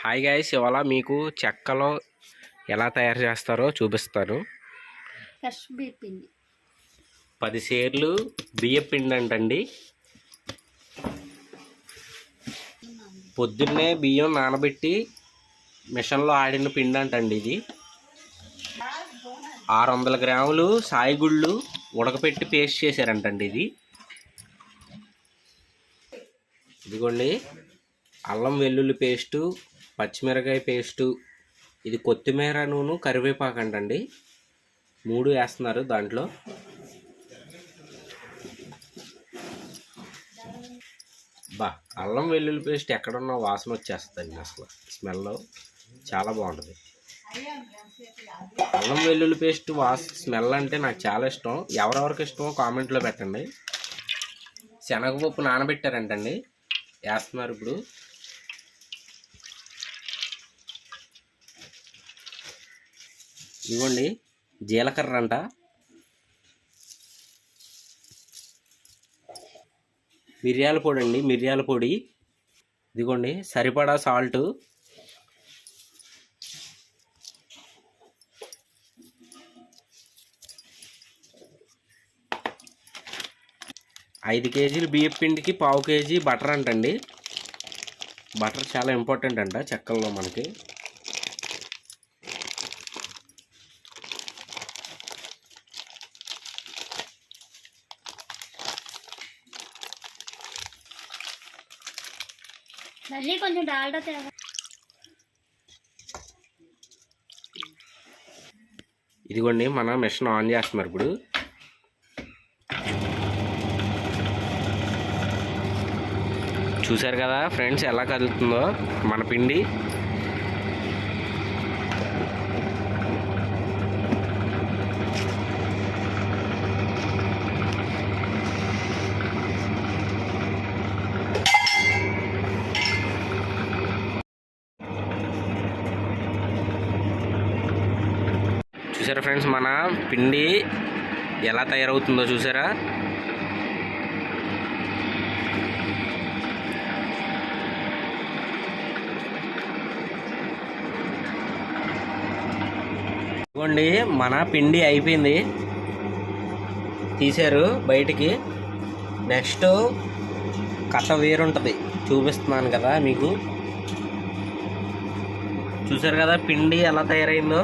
Hi guys, ఇవాళ మీకు చెక్కలో ఎలా తయారు చేస్తారో చూపిస్తాను. 10 సేర్లు బియ్యం పిండి అంటండి. పొద్దున్నే బియ్యం నానబెట్టి మిషన్లో ఆడిన పిండి అంటండి. ఇది 600 గ్రాములు సాయిగుళ్ళు ఉడకపెట్టి పేస్ట్ చేశారంటండి. ఇదిగోండి, అల్లం వెల్లుల్లి పేస్టు, పచ్చిమిరకాయ పేస్టు, ఇది కొత్తిమీర నూనె కరివేపాకు అంటండి. 3 వేస్తున్నారు దాంట్లో. అల్లం వెల్లుల్లి పేస్ట్ ఎక్కడున్నా వాసన వచ్చేస్తుంది. అసలు స్మెల్ చాలా బాగుంటుంది. అల్లం వెల్లుల్లి పేస్ట్ స్మెల్ అంటే నాకు చాలా ఇష్టం. ఎవరెవరికి ఇష్టమో కామెంట్లో పెట్టండి. శనగపప్పు నానబెట్టారంటండి, వేస్తున్నారు ఇప్పుడు. ఇవ్వండి, జీలకర్ర అంట, మిరియాల పొడి అండి, మిరియాల పొడి. ఇదిగోండి, సరిపడా సాల్ట్, ఐదు కేజీలు బియ్యం పిండికి 1/2 కేజీ బటర్ అంటండి. బటర్ చాలా ఇంపార్టెంట్ అంట చెక్కల్లో మనకి. కొంచెం డాల్డా తేడా. ఇదిగోండి, మన మిషన్ ఆన్ చేస్తున్నారు ఇప్పుడు. చూసారు కదా ఫ్రెండ్స్, ఎలా కదులుతుందో మన పిండి. చూసారా ఫ్రెండ్స్, మన పిండి ఎలా తయారవుతుందో చూసారా. ఇదిగోండి, మన పిండి అయిపోయింది, తీశారు బయటికి. నెక్స్ట్ కట్ట వేరుంటుంది, చూపిస్తున్నాను కదా మీకు. చూసారు కదా పిండి ఎలా తయారైందో.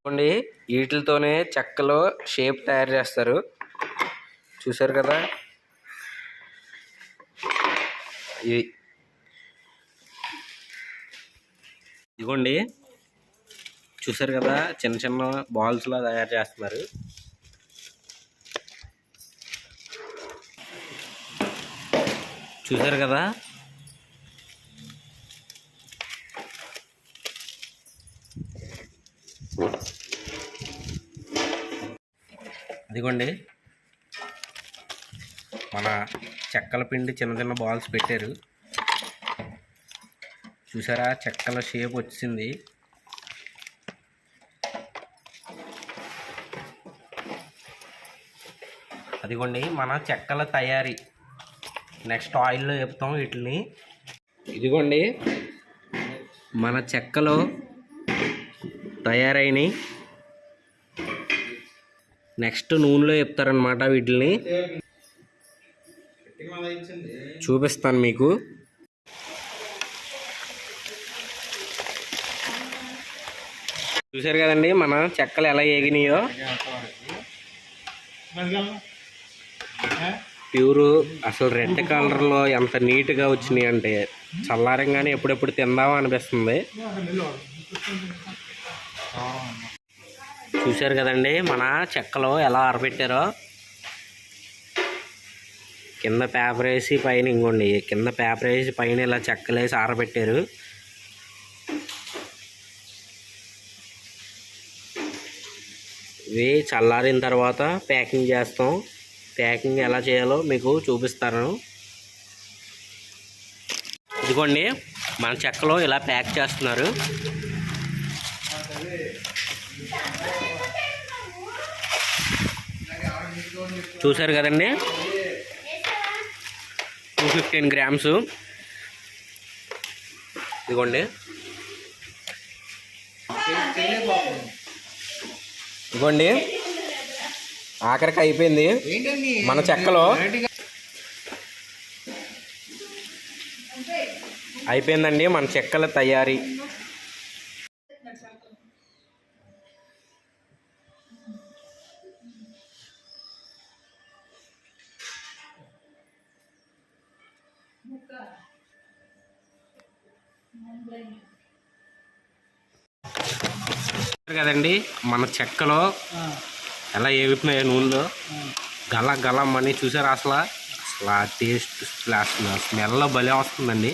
ఇదిగోండి, వీటితోనే చెక్కలో షేప్ తయారు చేస్తారు. చూసారు కదా, ఇదిగోండి, చూసారు కదా చిన్న చిన్న బాల్స్లా తయారు చేస్తున్నారు. చూసారు కదా, అదిగోండి మన చెక్కల పిండి చిన్న చిన్న బాల్స్ పెట్టారు. చూసారా, చెక్కల షేప్ వచ్చింది. అదిగోండి మన చెక్కల తయారీ. నెక్స్ట్ ఆయిల్లో చెప్తాం వీటిని. ఇదిగోండి, మన చెక్కలో తయారైనవి. నెక్స్ట్ నూనెలో చెప్తారనమాట. వీటిని చూపిస్తాను మీకు. చూసారు కదండి మన చెక్కలు ఎలా ఏగినాయో. ప్యూరు అసలు రెడ్ కలర్లో ఎంత నీట్గా వచ్చినాయి అంటే చల్లారంగానే ఎప్పుడెప్పుడు తిందామా అనిపిస్తుంది. చూశారు కదండి మన చెక్కలో ఎలా ఆరబెట్టారో. కింద పేపర్ వేసి పైన, ఇంకోండి కింద పేపర్ వేసి పైన ఇలా చెక్కలు వేసి ఆరబెట్టారు. ఇవి చల్లారిన తర్వాత ప్యాకింగ్ చేస్తాం. ప్యాకింగ్ ఎలా చేయాలో మీకు చూపిస్తాను. ఇదిగోండి, మన చెక్కలో ఇలా ప్యాక్ చేస్తున్నారు. చూసారు కదండి, 215 గ్రామ్స్. ఇదిగోండి, ఇదిగోండి ఆఖరికి అయిపోయింది మన చెక్కలో. అయిపోయిందండి మన చెక్కల తయారీ. కదండి మన చెక్కలో ఎలా ఏగుతున్నాయో నూనెలో గల గలమ్మని చూసారు. అసలు టేస్ట్ స్మెల్ భలే వస్తుందండి.